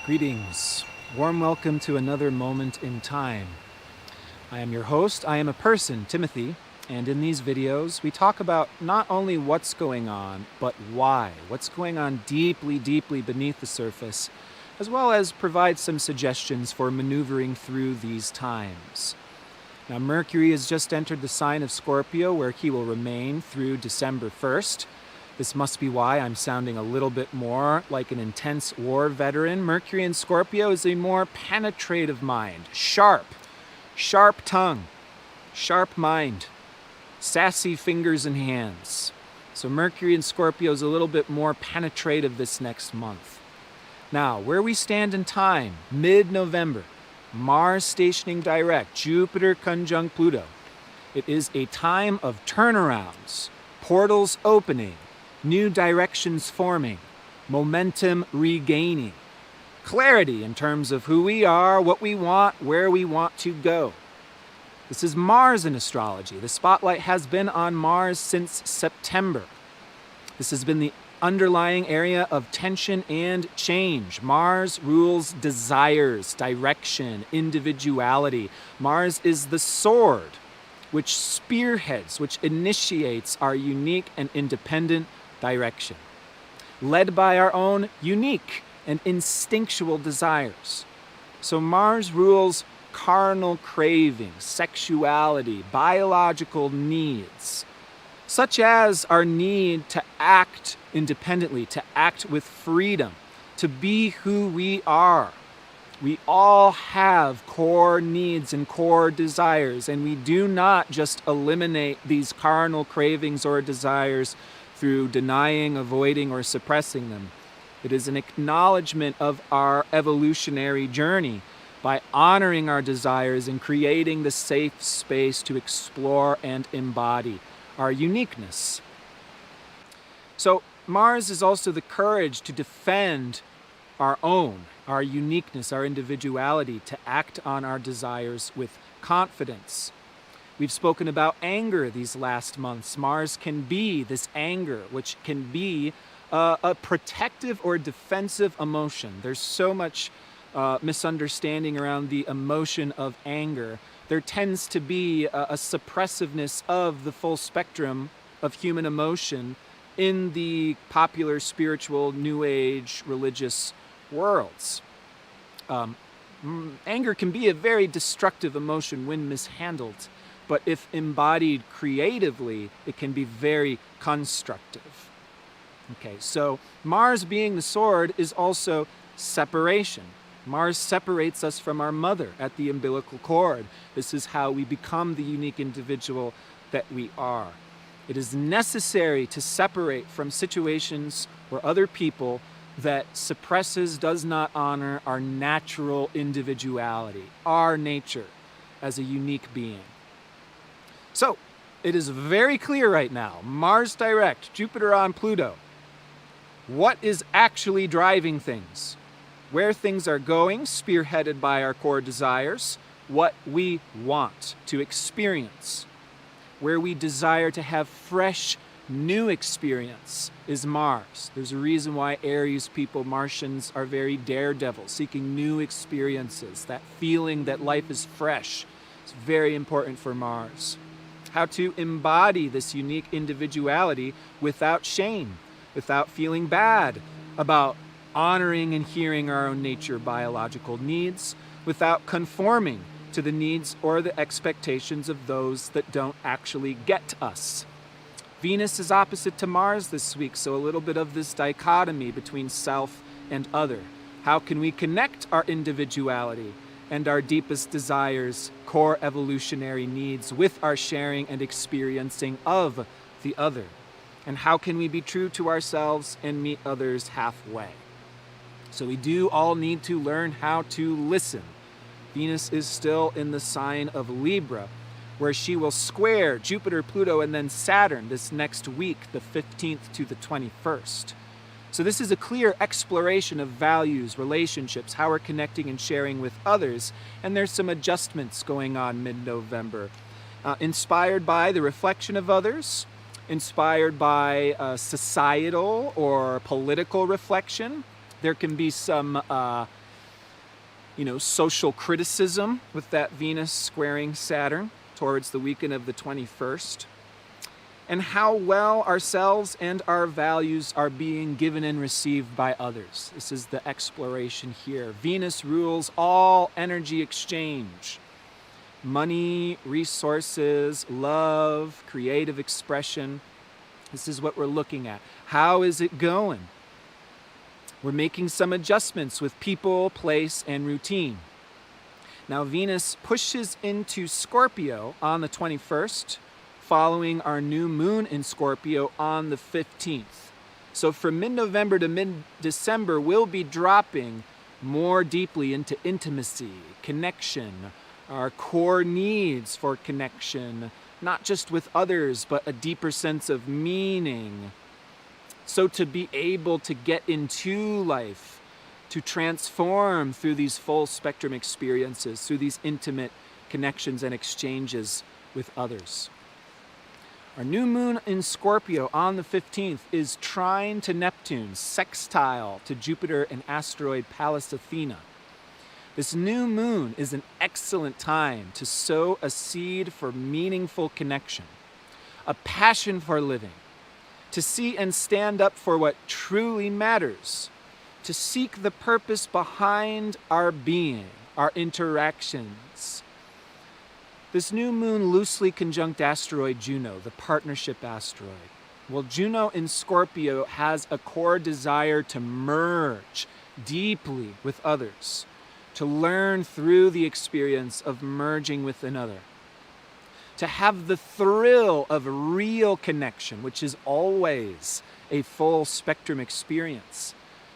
Greetings. Warm welcome to another moment in time. I am your host. I am a person, Timothy, and in these videos we talk about not only what's going on, but why. What's going on deeply, deeply beneath the surface, as well as provide some suggestions for maneuvering through these times. Now, Mercury has just entered the sign of Scorpio, where he will remain through December 1st. This must be why I'm sounding a little bit more like an intense war veteran. Mercury in Scorpio is a more penetrative mind, sharp tongue, sharp mind, sassy fingers and hands. So Mercury in Scorpio is a little bit more penetrative this next month. Now, where we stand in time, mid-November, Mars stationing direct, Jupiter conjunct Pluto. It is a time of turnarounds, portals opening, new directions forming, momentum regaining, clarity in terms of who we are, what we want, where we want to go. This is Mars in astrology. The spotlight has been on Mars since September. This has been the underlying area of tension and change. Mars rules desires, direction, individuality. Mars is the sword which spearheads, which initiates our unique and independent direction, led by our own unique and instinctual desires. So Mars rules carnal cravings, sexuality, biological needs, such as our need to act independently, to act with freedom, to be who we are. We all have core needs and core desires, and we do not just eliminate these carnal cravings or desires through denying, avoiding, or suppressing them. It is an acknowledgement of our evolutionary journey by honoring our desires and creating the safe space to explore and embody our uniqueness. So Mars is also the courage to defend our uniqueness, our individuality, to act on our desires with confidence. We've spoken about anger these last months. Mars can be this anger, which can be a protective or defensive emotion. There's so much misunderstanding around the emotion of anger. There tends to be a suppressiveness of the full spectrum of human emotion in the popular spiritual, new age, religious worlds. Anger can be a very destructive emotion when mishandled, but if embodied creatively, it can be very constructive. Okay, so Mars being the sword is also separation. Mars separates us from our mother at the umbilical cord. This is how we become the unique individual that we are. It is necessary to separate from situations or other people that suppresses, does not honor our natural individuality, our nature as a unique being. So, it is very clear right now, Mars direct, Jupiter on Pluto. What is actually driving things? Where things are going, spearheaded by our core desires, what we want to experience. Where we desire to have fresh, new experience is Mars. There's a reason why Aries people, Martians, are very daredevil, seeking new experiences. That feeling that life is fresh is very important for Mars. How to embody this unique individuality without shame, without feeling bad about honoring and hearing our own nature biological needs, without conforming to the needs or the expectations of those that don't actually get us. Venus is opposite to Mars this week, so a little bit of this dichotomy between self and other. How can we connect our individuality and our deepest desires, core evolutionary needs, with our sharing and experiencing of the other? And how can we be true to ourselves and meet others halfway? So we do all need to learn how to listen. Venus is still in the sign of Libra, where she will square Jupiter, Pluto, and then Saturn this next week, the 15th to the 21st. So this is a clear exploration of values, relationships, how we're connecting and sharing with others, and there's some adjustments going on mid-November. Inspired by the reflection of others, inspired by societal or political reflection. There can be some social criticism with that Venus squaring Saturn towards the weekend of the 21st. And how well ourselves and our values are being given and received by others. This is the exploration here. Venus rules all energy exchange. Money, resources, love, creative expression. This is what we're looking at. How is it going? We're making some adjustments with people, place, and routine. Now Venus pushes into Scorpio on the 21st, following our new moon in Scorpio on the 15th. So from mid-November to mid-December, we'll be dropping more deeply into intimacy, connection, our core needs for connection, not just with others, but a deeper sense of meaning. So to be able to get into life, to transform through these full spectrum experiences, through these intimate connections and exchanges with others. Our new moon in Scorpio on the 15th is trine to Neptune, sextile to Jupiter and asteroid Pallas Athena. This new moon is an excellent time to sow a seed for meaningful connection, a passion for living, to see and stand up for what truly matters, to seek the purpose behind our being, our interactions. This new moon loosely conjunct asteroid Juno, the partnership asteroid. Well, Juno in Scorpio has a core desire to merge deeply with others, to learn through the experience of merging with another, to have the thrill of real connection, which is always a full spectrum experience.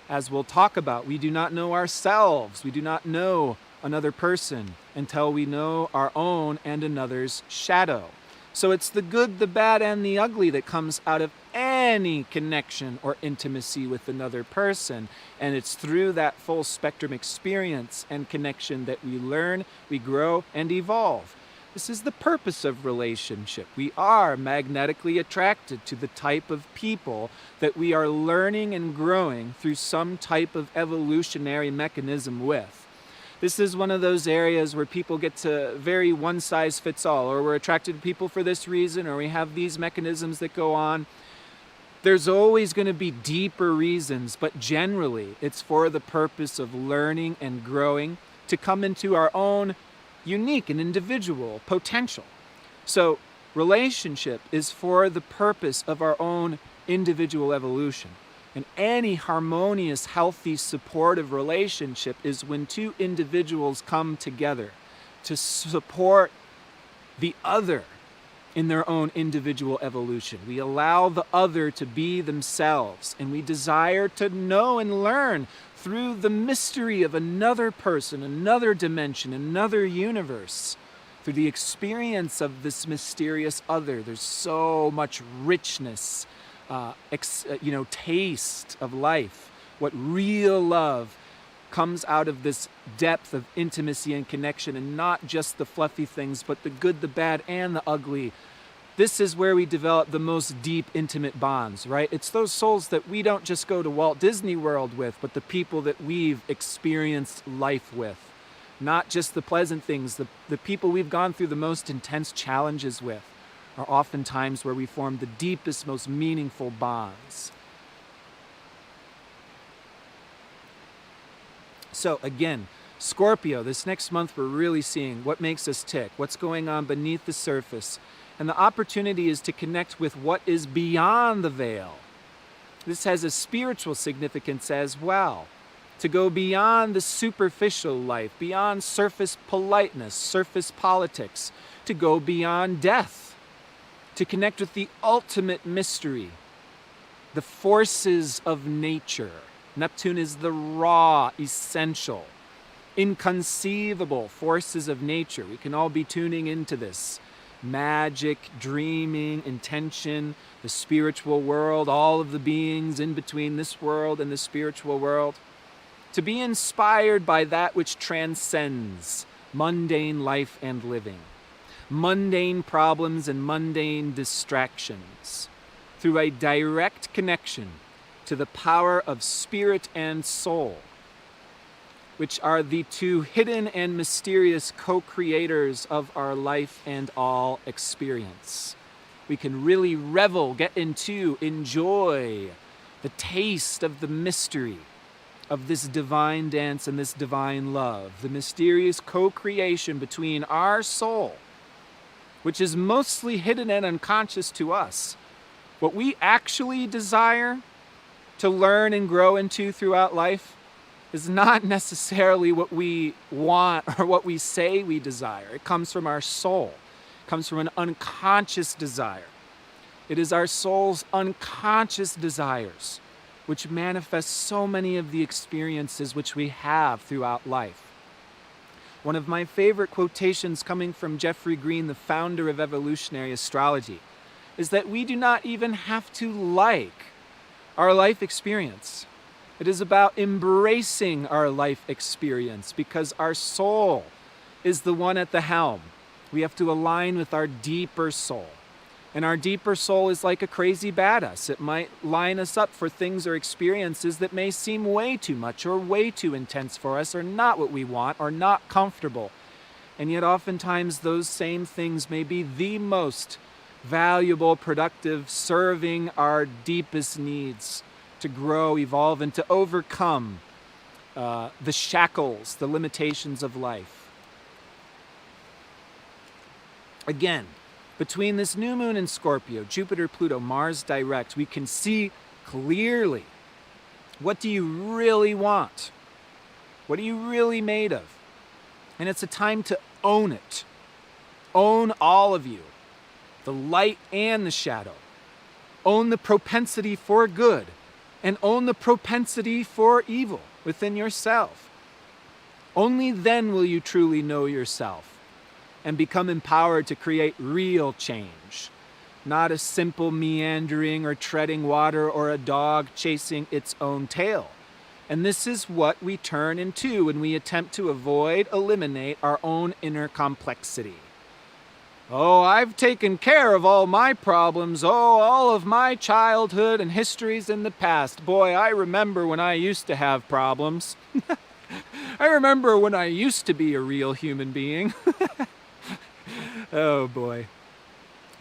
As we'll talk about, we do not know ourselves, we do not know another person until we know our own and another's shadow. So it's the good, the bad, and the ugly that comes out of any connection or intimacy with another person. And it's through that full spectrum experience and connection that we learn, we grow, and evolve. This is the purpose of relationship. We are magnetically attracted to the type of people that we are learning and growing through some type of evolutionary mechanism with. This is one of those areas where people get to very one size fits all, or we're attracted to people for this reason, or we have these mechanisms that go on. There's always going to be deeper reasons, but generally it's for the purpose of learning and growing to come into our own unique and individual potential. So relationship is for the purpose of our own individual evolution. And any harmonious, healthy, supportive relationship is when two individuals come together to support the other in their own individual evolution. We allow the other to be themselves, and we desire to know and learn through the mystery of another person, another dimension, another universe. Through the experience of this mysterious other, there's so much richness, taste of life. What real love comes out of this depth of intimacy and connection, and not just the fluffy things, but the good, the bad, and the ugly. This is where we develop the most deep, intimate bonds, right? It's those souls that we don't just go to Walt Disney World with, but the people that we've experienced life with. Not just the pleasant things, the people we've gone through the most intense challenges with are often times where we form the deepest, most meaningful bonds. So again, Scorpio, this next month we're really seeing what makes us tick, what's going on beneath the surface, and the opportunity is to connect with what is beyond the veil. This has a spiritual significance as well, to go beyond the superficial life, beyond surface politeness, surface politics, to go beyond death, to connect with the ultimate mystery, the forces of nature. Neptune is the raw, essential, inconceivable forces of nature. We can all be tuning into this. Magic, dreaming, intention, the spiritual world, all of the beings in between this world and the spiritual world. To be inspired by that which transcends mundane life and living, mundane problems and mundane distractions, through a direct connection to the power of spirit and soul. which are the two hidden and mysterious co-creators of our life and all experience. We can really revel, get into, enjoy the taste of the mystery of this divine dance and this divine love, the mysterious co-creation between our soul, which is mostly hidden and unconscious to us. What we actually desire to learn and grow into throughout life is not necessarily what we want or what we say we desire. It comes from our soul. It comes from an unconscious desire. It is our soul's unconscious desires which manifest so many of the experiences which we have throughout life. One of my favorite quotations coming from Jeffrey Green, the founder of evolutionary astrology, is that we do not even have to like our life experience. It is about embracing our life experience because our soul is the one at the helm. We have to align with our deeper soul. And our deeper soul is like a crazy badass. It might line us up for things or experiences that may seem way too much or way too intense for us or not what we want or not comfortable. And yet oftentimes those same things may be the most valuable, productive, serving our deepest needs to grow, evolve, and to overcome the shackles, the limitations of life. Again, between this new moon in Scorpio, Jupiter, Pluto, Mars direct, we can see clearly, what do you really want? What are you really made of? And it's a time to own it. Own all of you, the light and the shadow. Own the propensity for good and own the propensity for evil within yourself. Only then will you truly know yourself and become empowered to create real change, not a simple meandering or treading water or a dog chasing its own tail. And this is what we turn into when we attempt to avoid, eliminate our own inner complexity. Oh, I've taken care of all my problems. Oh, all of my childhood and histories in the past. Boy, I remember when I used to have problems. I remember when I used to be a real human being. Oh boy.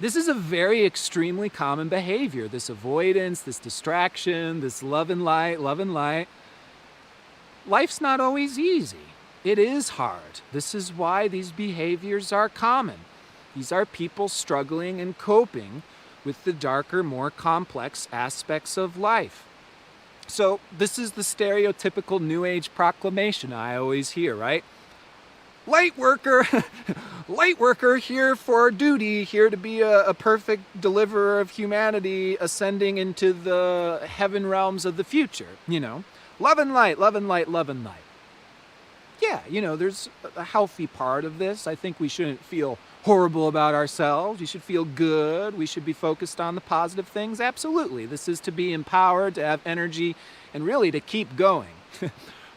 This is a very extremely common behavior. This avoidance, this distraction, this love and light, love and light. Life's not always easy. It is hard. This is why these behaviors are common. These are people struggling and coping with the darker, more complex aspects of life. So this is the stereotypical New Age proclamation I always hear, right? Lightworker, Lightworker here for duty, here to be a perfect deliverer of humanity, ascending into the heaven realms of the future, you know. Love and light, love and light, love and light. Yeah, you know, there's a healthy part of this. I think we shouldn't feel horrible about ourselves. We should feel good. We should be focused on the positive things. Absolutely. This is to be empowered, to have energy, and really to keep going.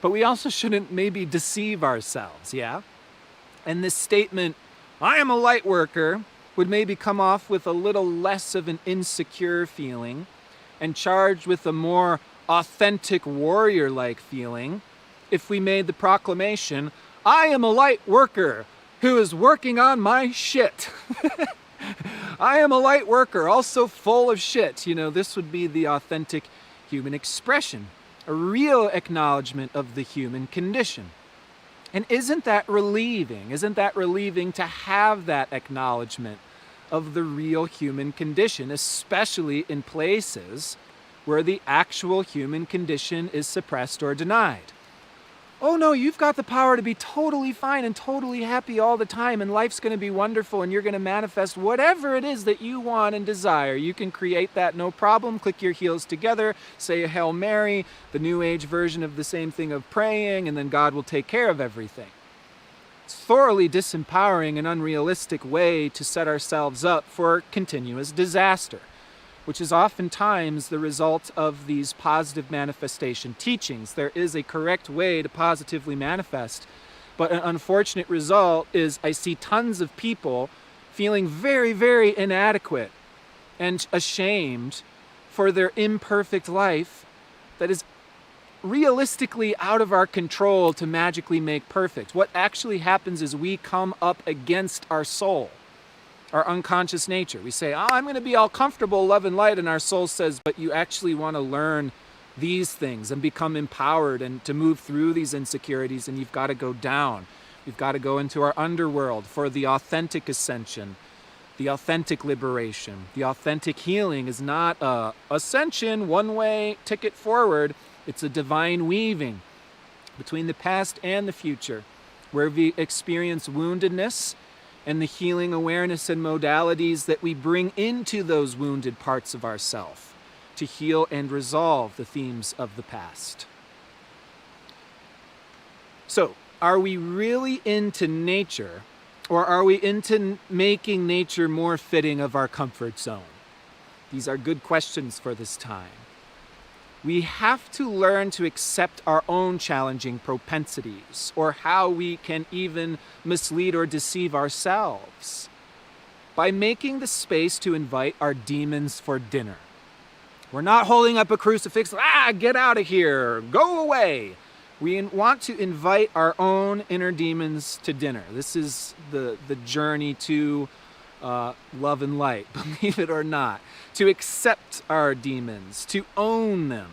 But we also shouldn't maybe deceive ourselves, yeah? And this statement, I am a light worker, would maybe come off with a little less of an insecure feeling and charged with a more authentic warrior-like feeling if we made the proclamation, I am a light worker who is working on my shit. I am a light worker, also full of shit. You know, this would be the authentic human expression, a real acknowledgement of the human condition. And isn't that relieving? Isn't that relieving to have that acknowledgement of the real human condition, especially in places where the actual human condition is suppressed or denied? Oh no, you've got the power to be totally fine and totally happy all the time, and life's going to be wonderful, and you're going to manifest whatever it is that you want and desire. You can create that, no problem. Click your heels together, say a Hail Mary, the New Age version of the same thing of praying, and then God will take care of everything. It's a thoroughly disempowering and unrealistic way to set ourselves up for continuous disaster, which is oftentimes the result of these positive manifestation teachings. There is a correct way to positively manifest, but an unfortunate result is I see tons of people feeling very, very inadequate and ashamed for their imperfect life that is realistically out of our control to magically make perfect. What actually happens is we come up against our soul, our unconscious nature. We say, oh, I'm going to be all comfortable, love and light, and our soul says, but you actually want to learn these things and become empowered and to move through these insecurities, and you've got to go down. You've got to go into our underworld for the authentic ascension, the authentic liberation. The authentic healing is not a ascension, one-way ticket forward. It's a divine weaving between the past and the future, where we experience woundedness and the healing awareness and modalities that we bring into those wounded parts of ourself to heal and resolve the themes of the past. So, are we really into nature, or are we into making nature more fitting of our comfort zone? These are good questions for this time. We have to learn to accept our own challenging propensities, or how we can even mislead or deceive ourselves, by making the space to invite our demons for dinner. We're not holding up a crucifix, get out of here, go away. We want to invite our own inner demons to dinner. This is the journey to love and light, believe it or not. To accept our demons, to own them.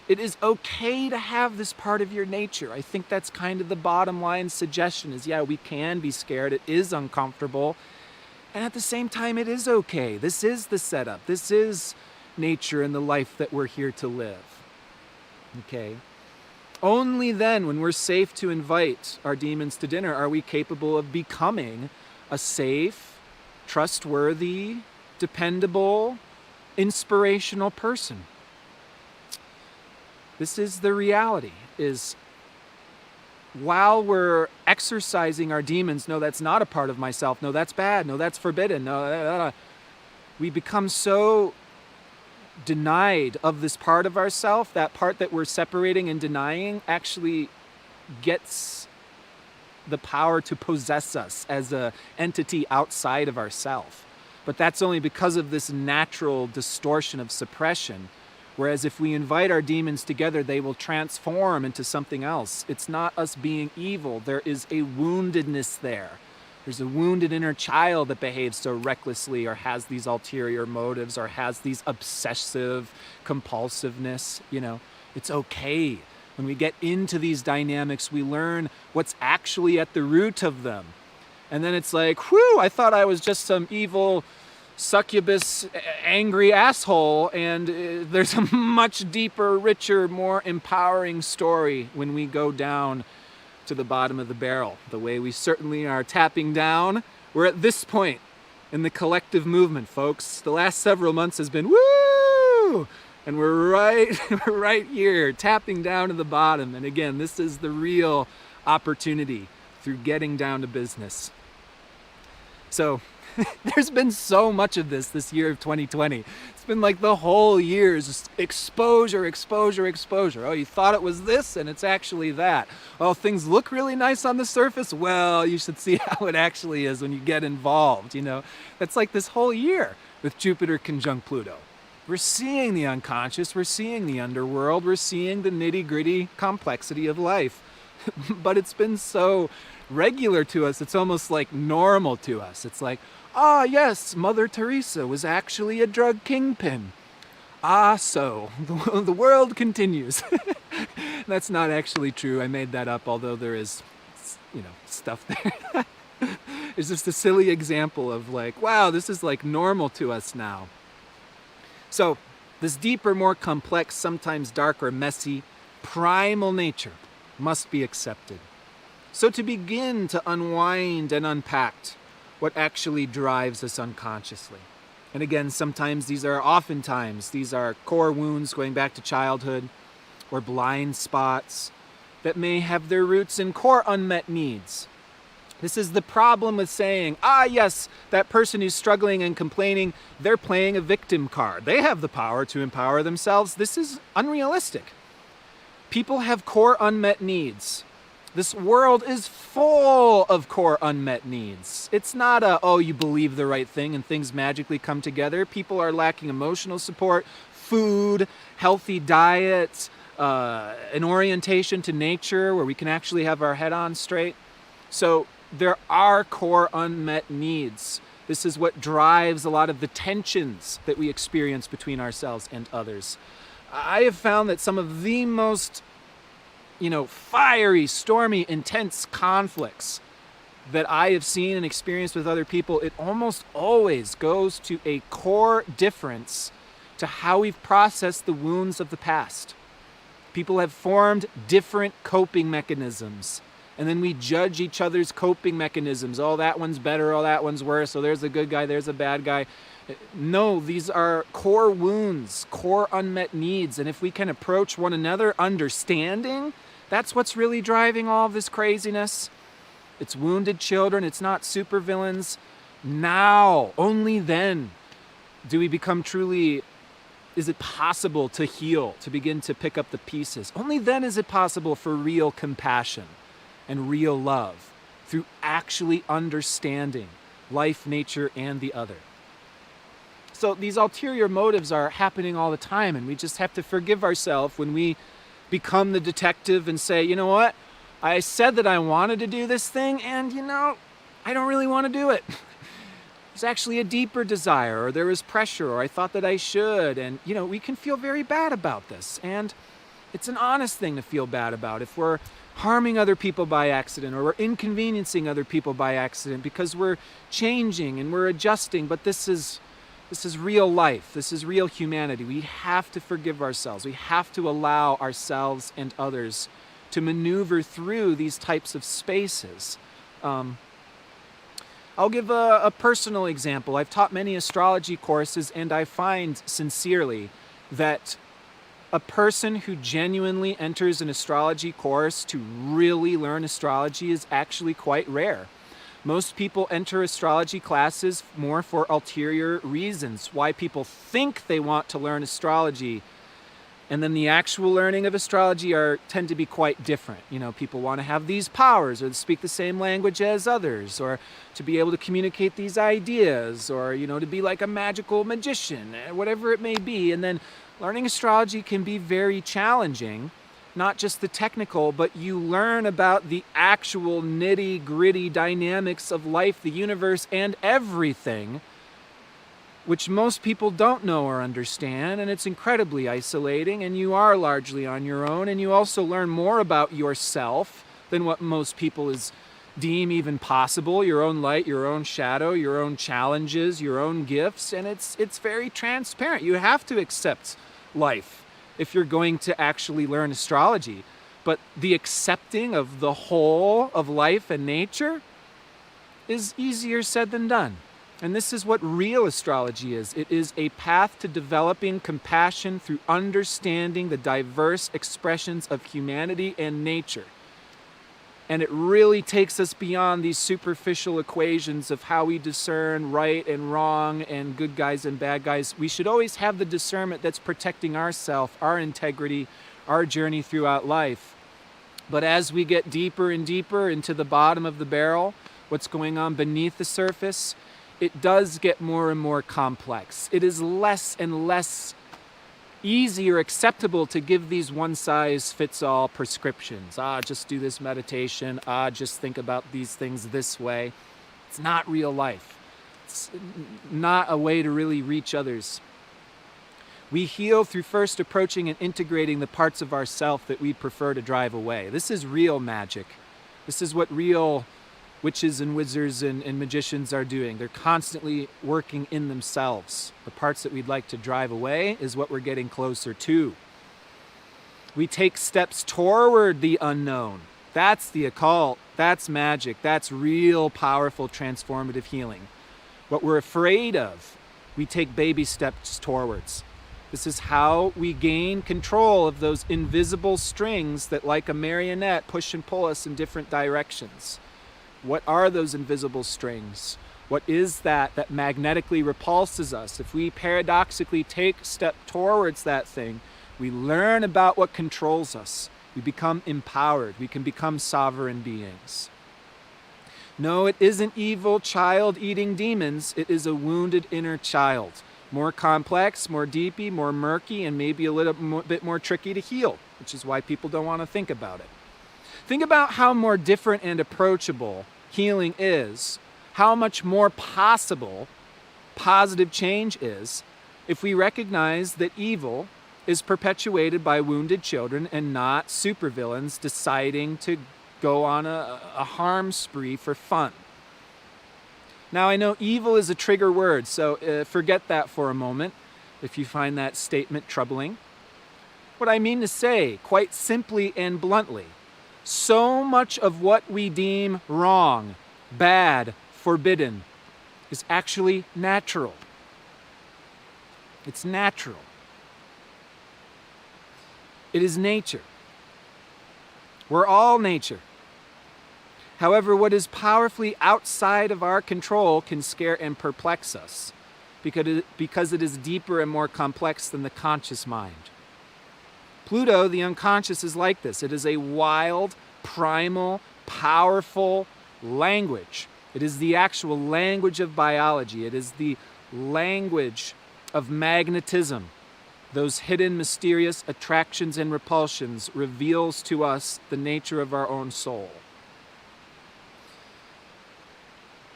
It is okay to have this part of your nature. I think that's kind of the bottom line suggestion is, yeah, we can be scared. It is uncomfortable. And at the same time, it is okay. This is the setup. This is nature and the life that we're here to live. Okay? Only then, when we're safe to invite our demons to dinner, are we capable of becoming a safe, trustworthy, dependable, inspirational person. This is the reality, is while we're exercising our demons, no, that's not a part of myself, no, that's bad, no, that's forbidden, no, we become so denied of this part of ourself. That part that we're separating and denying actually gets the power to possess us as an entity outside of ourself. But that's only because of this natural distortion of suppression. Whereas if we invite our demons together, they will transform into something else. It's not us being evil. There is a woundedness there. There's a wounded inner child that behaves so recklessly, or has these ulterior motives, or has these obsessive compulsiveness. You know, it's okay. When we get into these dynamics, we learn what's actually at the root of them. And then it's like, whew, I thought I was just some evil succubus, angry asshole, and there's a much deeper, richer, more empowering story when we go down to the bottom of the barrel, the way we certainly are tapping down. We're at this point in the collective movement, folks. The last several months has been woo, and we're right here, tapping down to the bottom. And again, this is the real opportunity through getting down to business. So there's been so much of this year of 2020. It's been like the whole year is just exposure, exposure, exposure. Oh, you thought it was this, and it's actually that. Oh, things look really nice on the surface. Well, you should see how it actually is when you get involved, you know. That's like this whole year with Jupiter conjunct Pluto. We're seeing the unconscious, we're seeing the underworld, we're seeing the nitty-gritty complexity of life. But it's been so regular to us, it's almost like normal to us. It's like, ah, yes, Mother Teresa was actually a drug kingpin. Ah, so the world continues. That's not actually true. I made that up, although there is, you know, stuff there. It's just a silly example of like, wow, this is like normal to us now. So this deeper, more complex, sometimes darker, messy, primal nature must be accepted. So to begin to unwind and unpack what actually drives us unconsciously. And again, oftentimes these are core wounds going back to childhood, or blind spots that may have their roots in core unmet needs. This is the problem with saying, ah, yes, that person who's struggling and complaining, they're playing a victim card. They have the power to empower themselves. This is unrealistic. People have core unmet needs. This world is full of core unmet needs. It's not you believe the right thing and things magically come together. People are lacking emotional support, food, healthy diet, an orientation to nature where we can actually have our head on straight. So there are core unmet needs. This is what drives a lot of the tensions that we experience between ourselves and others. I have found that some of the most, fiery, stormy, intense conflicts that I have seen and experienced with other people, it almost always goes to a core difference to how we've processed the wounds of the past. People have formed different coping mechanisms, and then we judge each other's coping mechanisms. Oh, that one's better, oh, that one's worse, oh, there's a good guy, there's a bad guy. No, these are core wounds, core unmet needs, and if we can approach one another understanding, that's what's really driving all of this craziness. It's wounded children, it's not supervillains. Now, only then, do we become truly, is it possible to heal, to begin to pick up the pieces? Only then is it possible for real compassion and real love through actually understanding life, nature, and the other. So these ulterior motives are happening all the time, and we just have to forgive ourselves when we become the detective and say, you know what? I said that I wanted to do this thing, and I don't really want to do it. There's actually a deeper desire, or there was pressure, or I thought that I should, and we can feel very bad about this, and it's an honest thing to feel bad about if we're harming other people by accident, or we're inconveniencing other people by accident because we're changing and we're adjusting. But this is real life. This is real humanity. We have to forgive ourselves. We have to allow ourselves and others to maneuver through these types of spaces. I'll give a personal example. I've taught many astrology courses, and I find sincerely that a person who genuinely enters an astrology course to really learn astrology is actually quite rare. Most people enter astrology classes more for ulterior reasons, why people think they want to learn astrology, and then the actual learning of astrology tend to be quite different. People want to have these powers, or to speak the same language as others, or to be able to communicate these ideas, or to be like a magical magician, whatever it may be. And then learning astrology can be very challenging, not just the technical, but you learn about the actual nitty-gritty dynamics of life, the universe, and everything, which most people don't know or understand, and it's incredibly isolating, and you are largely on your own, and you also learn more about yourself than what most people deem even possible, your own light, your own shadow, your own challenges, your own gifts, and it's very transparent. You have to accept life if you're going to actually learn astrology. But the accepting of the whole of life and nature is easier said than done. And this is what real astrology is. It is a path to developing compassion through understanding the diverse expressions of humanity and nature. And it really takes us beyond these superficial equations of how we discern right and wrong and good guys and bad guys. We should always have the discernment that's protecting ourselves, our integrity, our journey throughout life. But as we get deeper and deeper into the bottom of the barrel, what's going on beneath the surface, it does get more and more complex. It is less and less easy or acceptable to give these one-size-fits-all prescriptions. Just do this meditation. Just think about these things this way. It's not real life. It's not a way to really reach others. We heal through first approaching and integrating the parts of ourself that we prefer to drive away. This is real magic. This is what real witches and wizards and magicians are doing. They're constantly working in themselves. The parts that we'd like to drive away is what we're getting closer to. We take steps toward the unknown. That's the occult. That's magic. That's real, powerful, transformative healing. What we're afraid of, we take baby steps towards. This is how we gain control of those invisible strings that, like a marionette, push and pull us in different directions. What are those invisible strings? What is that magnetically repulses us? If we paradoxically take a step towards that thing, we learn about what controls us. We become empowered. We can become sovereign beings. No, it isn't evil child eating demons. It is a wounded inner child More complex, more deepy, more murky, and maybe a little bit more tricky to heal, which is why people don't want to think about it. Think about how more different and approachable healing is, how much more possible positive change is if we recognize that evil is perpetuated by wounded children and not supervillains deciding to go on a harm spree for fun. Now, I know evil is a trigger word, so forget that for a moment if you find that statement troubling. What I mean to say, quite simply and bluntly, so much of what we deem wrong, bad, forbidden is actually natural. It's natural. It is nature. We're all nature. However, what is powerfully outside of our control can scare and perplex us because it is deeper and more complex than the conscious mind. Pluto, the unconscious, is like this. It is a wild, primal, powerful language. It is the actual language of biology. It is the language of magnetism. Those hidden, mysterious attractions and repulsions reveals to us the nature of our own soul.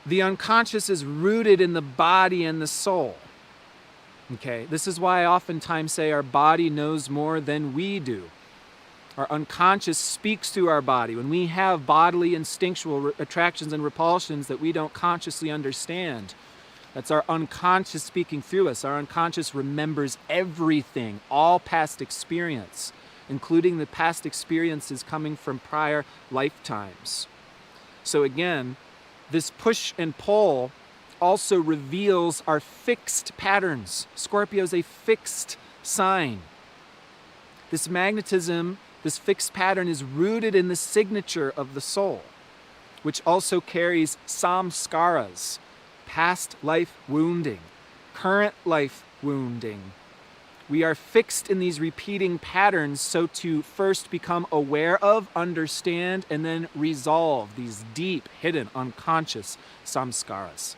The unconscious is rooted in the body and the soul. Okay, this is why I oftentimes say our body knows more than we do. Our unconscious speaks through our body. When we have bodily instinctual attractions and repulsions that we don't consciously understand, that's our unconscious speaking through us. Our unconscious remembers everything, all past experience, including the past experiences coming from prior lifetimes. So again, this push and pull also reveals our fixed patterns. Scorpio is a fixed sign. This magnetism, this fixed pattern is rooted in the signature of the soul, which also carries samskaras, past life wounding, current life wounding. We are fixed in these repeating patterns so to first become aware of, understand, and then resolve these deep, hidden, unconscious samskaras.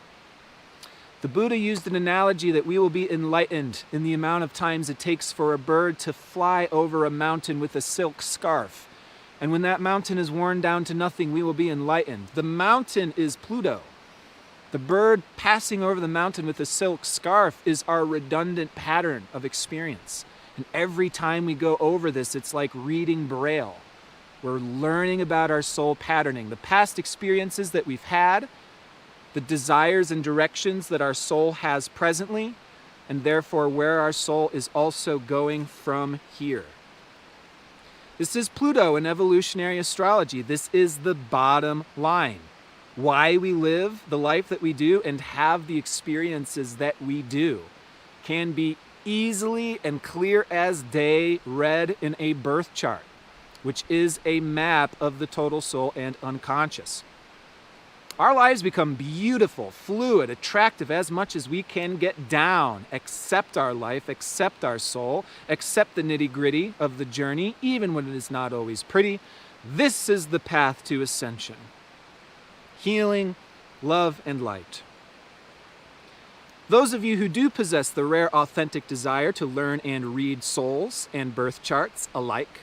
The Buddha used an analogy that we will be enlightened in the amount of times it takes for a bird to fly over a mountain with a silk scarf. And when that mountain is worn down to nothing, we will be enlightened. The mountain is Pluto. The bird passing over the mountain with a silk scarf is our redundant pattern of experience. And every time we go over this, it's like reading Braille. We're learning about our soul patterning, the past experiences that we've had, the desires and directions that our soul has presently, and therefore where our soul is also going from here. This is Pluto in evolutionary astrology. This is the bottom line. Why we live the life that we do and have the experiences that we do can be easily and clear as day read in a birth chart, which is a map of the total soul and unconscious. Our lives become beautiful, fluid, attractive as much as we can get down, accept our life, accept our soul, accept the nitty-gritty of the journey, even when it is not always pretty. This is the path to ascension. Healing, love, and light. Those of you who do possess the rare authentic desire to learn and read souls and birth charts alike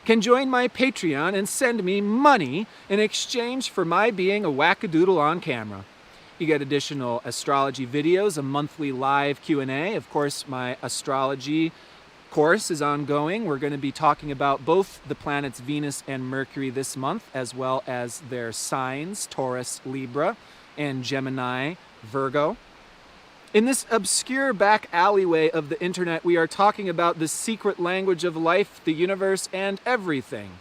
can join my Patreon and send me money in exchange for my being a wackadoodle on camera. You get additional astrology videos, a monthly live Q&A. Of course, my astrology course is ongoing. We're going to be talking about both the planets Venus and Mercury this month, as well as their signs, Taurus, Libra, and Gemini, Virgo. In this obscure back alleyway of the internet, we are talking about the secret language of life, the universe, and everything.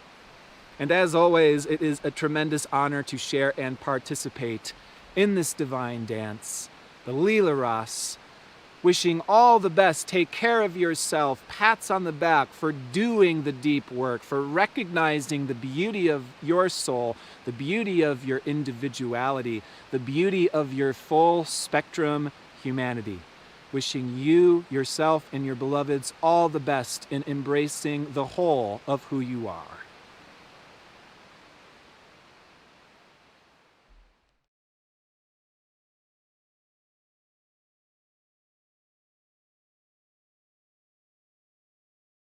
And as always, it is a tremendous honor to share and participate in this divine dance, the Leela Ras. Wishing all the best, take care of yourself, pats on the back for doing the deep work, for recognizing the beauty of your soul, the beauty of your individuality, the beauty of your full spectrum humanity. Wishing you, yourself, and your beloveds all the best in embracing the whole of who you are.